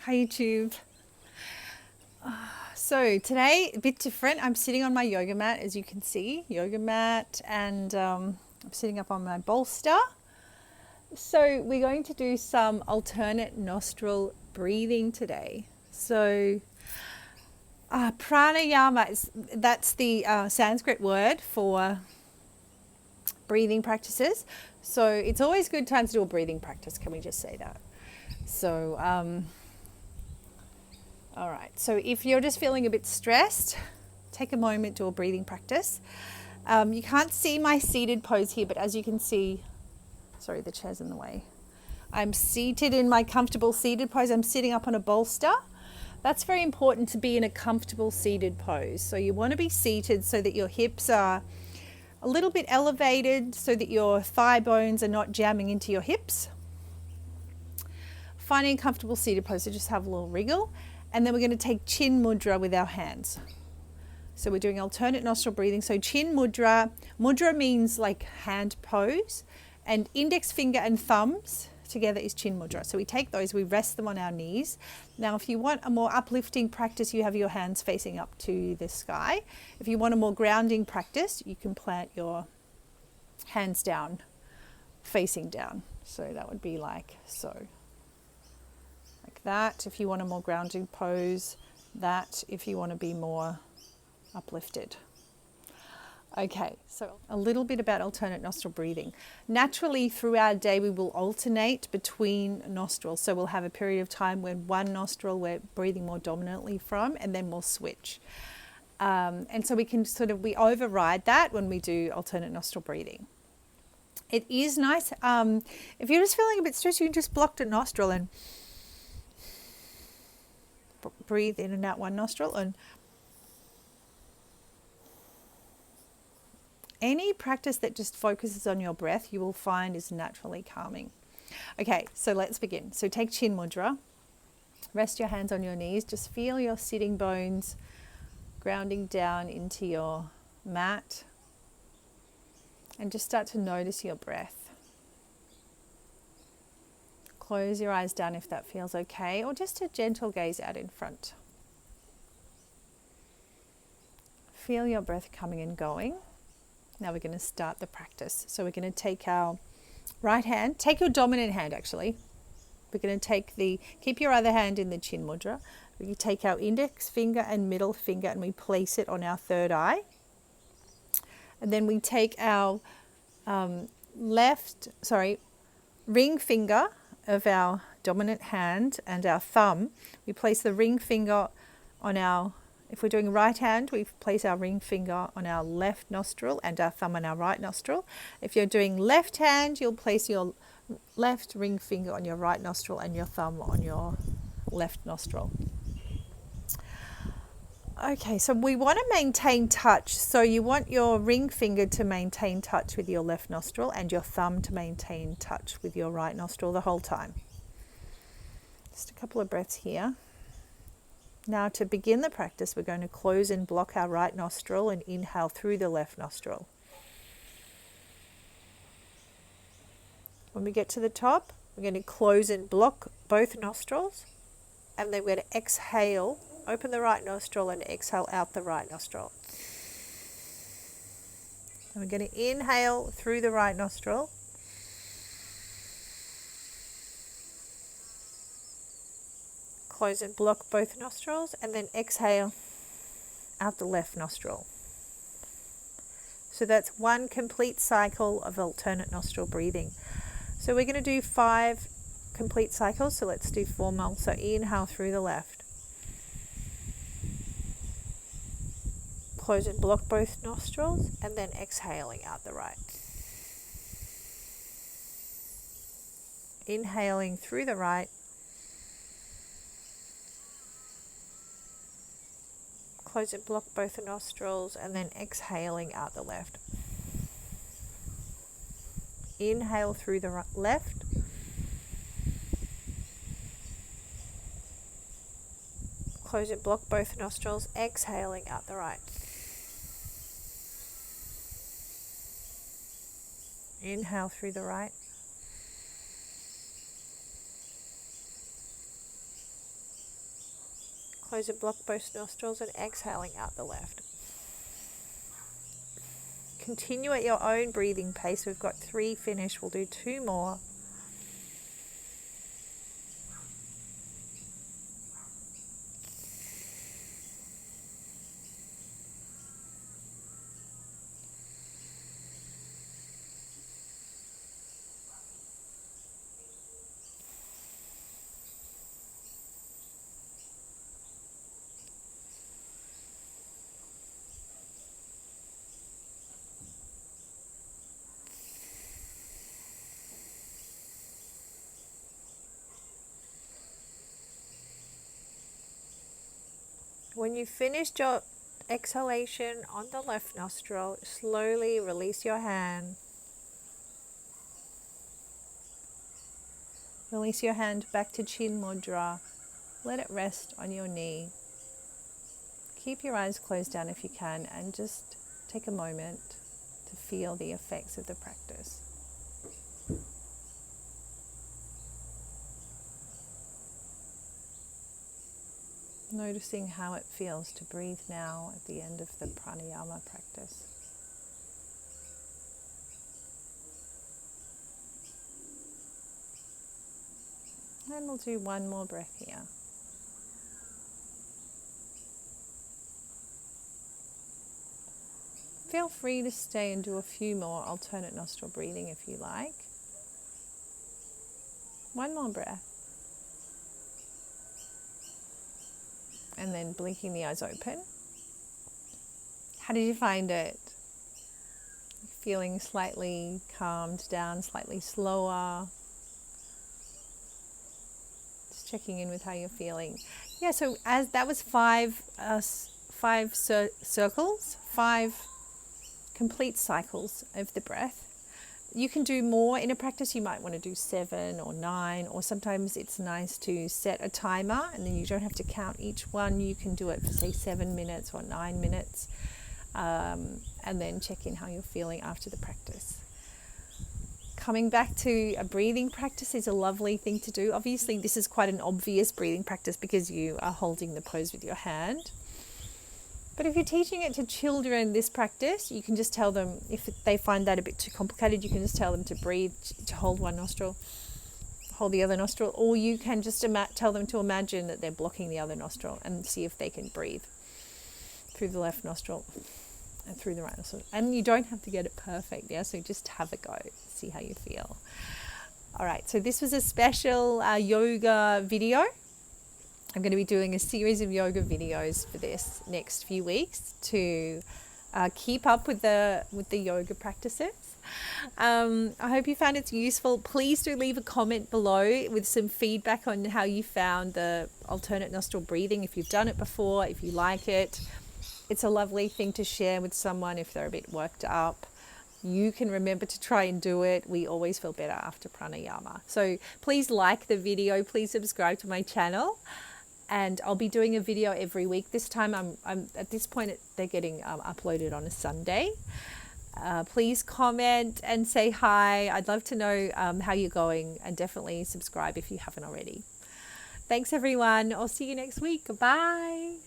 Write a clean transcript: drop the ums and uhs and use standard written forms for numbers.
Hi YouTube. So today, a bit different. I'm sitting on my yoga mat, as you can see, yoga mat, and I'm sitting up on my bolster. So we're going to do some alternate nostril breathing today. So pranayama, that's the Sanskrit word for breathing practices. So it's always good time to do a breathing practice. Can we just say that? So, all right. So if you're just feeling a bit stressed, take a moment, do a breathing practice. You can't see my seated pose here, but as you can see, sorry, the chair's in the way. I'm seated in my comfortable seated pose. I'm sitting up on a bolster. That's very important to be in a comfortable seated pose. So you want to be seated so that your hips are a little bit elevated so that your thigh bones are not jamming into your hips. Finding a comfortable seated pose, so just have a little wriggle. And then we're going to take chin mudra with our hands. So we're doing alternate nostril breathing. So chin mudra, mudra means like hand pose, and index finger and thumbs together is chin mudra. So we take those, we rest them on our knees. Now, if you want a more uplifting practice, you have your hands facing up to the sky. If you want a more grounding practice, you can plant your hands down, facing down. So that would be like so. Like that, if you want a more grounding pose, that if you want to be more uplifted. Okay, so a little bit about alternate nostril breathing. Naturally, through our day, we will alternate between nostrils. So we'll have a period of time when one nostril we're breathing more dominantly from, and then we'll switch. And so we can we override that when we do alternate nostril breathing. It is nice. If you're just feeling a bit stressed, you can just block the nostril and breathe in and out one nostril. And any practice that just focuses on your breath, you will find is naturally calming. Okay, so let's begin. So take chin mudra. Rest your hands on your knees. Just feel your sitting bones grounding down into your mat. And just start to notice your breath. Close your eyes down if that feels okay, or just a gentle gaze out in front. Feel your breath coming and going. Now we're going to start the practice. So we're going to take our right hand, take your dominant hand actually. We're going to keep your other hand in the chin mudra. We take our index finger and middle finger and we place it on our third eye. And then we take our ring finger of our dominant hand and our thumb. We place the ring finger on if we're doing right hand, we place our ring finger on our left nostril and our thumb on our right nostril. If you're doing left hand, you'll place your left ring finger on your right nostril and your thumb on your left nostril. Okay, so we want to maintain touch. So you want your ring finger to maintain touch with your left nostril and your thumb to maintain touch with your right nostril the whole time. Just a couple of breaths here. Now to begin the practice, we're going to close and block our right nostril and inhale through the left nostril. When we get to the top, we're going to close and block both nostrils, and then we're going to exhale, open the right nostril and exhale out the right nostril. And we're going to inhale through the right nostril. Close and block both nostrils, and then exhale out the left nostril. So that's one complete cycle of alternate nostril breathing. So we're going to do 5 complete cycles. So let's do 4 more. So inhale through the left. Close and block both nostrils, and then exhaling out the right. Inhaling through the right. Close and block both the nostrils, and then exhaling out the left. Inhale through the left. Close and block both nostrils, exhaling out the right. Inhale through the right. Close and block both nostrils and exhaling out the left. Continue at your own breathing pace. We've got 3 finished. We'll do 2 more. When you've finished your exhalation on the left nostril, slowly release your hand. Release your hand back to Chin Mudra. Let it rest on your knee. Keep your eyes closed down if you can, and just take a moment to feel the effects of the practice. Noticing how it feels to breathe now at the end of the pranayama practice. And we'll do one more breath here. Feel free to stay and do a few more alternate nostril breathing if you like. One more breath. And then blinking the eyes open. How did you find it? Feeling slightly calmed down, slightly slower. Just checking in with how you're feeling. Yeah, so as that was five circles, 5 complete cycles of the breath. You can do more in a practice. You might want to do 7 or 9, or sometimes it's nice to set a timer and then you don't have to count each one. You can do it for say 7 minutes or 9 minutes, and then check in how you're feeling after the practice. Coming back to a breathing practice is a lovely thing to do. Obviously this is quite an obvious breathing practice because you are holding the pose with your hand. But if you're teaching it to children, this practice, you can just tell them, if they find that a bit too complicated, you can just tell them to breathe, to hold one nostril, hold the other nostril, or you can just tell them to imagine that they're blocking the other nostril and see if they can breathe through the left nostril and through the right nostril. And you don't have to get it perfect, yeah? So just have a go, see how you feel. All right, so this was a special yoga video. I'm going to be doing a series of yoga videos for this next few weeks to keep up with the yoga practices. I hope you found it useful. Please do leave a comment below with some feedback on how you found the alternate nostril breathing, if you've done it before, if you like it. It's a lovely thing to share with someone if they're a bit worked up. You can remember to try and do it. We always feel better after pranayama. So please like the video, please subscribe to my channel. And I'll be doing a video every week. This time, I'm at this point, they're getting uploaded on a Sunday. Please comment and say hi. I'd love to know how you're going, and definitely subscribe if you haven't already. Thanks, everyone. I'll see you next week. Bye.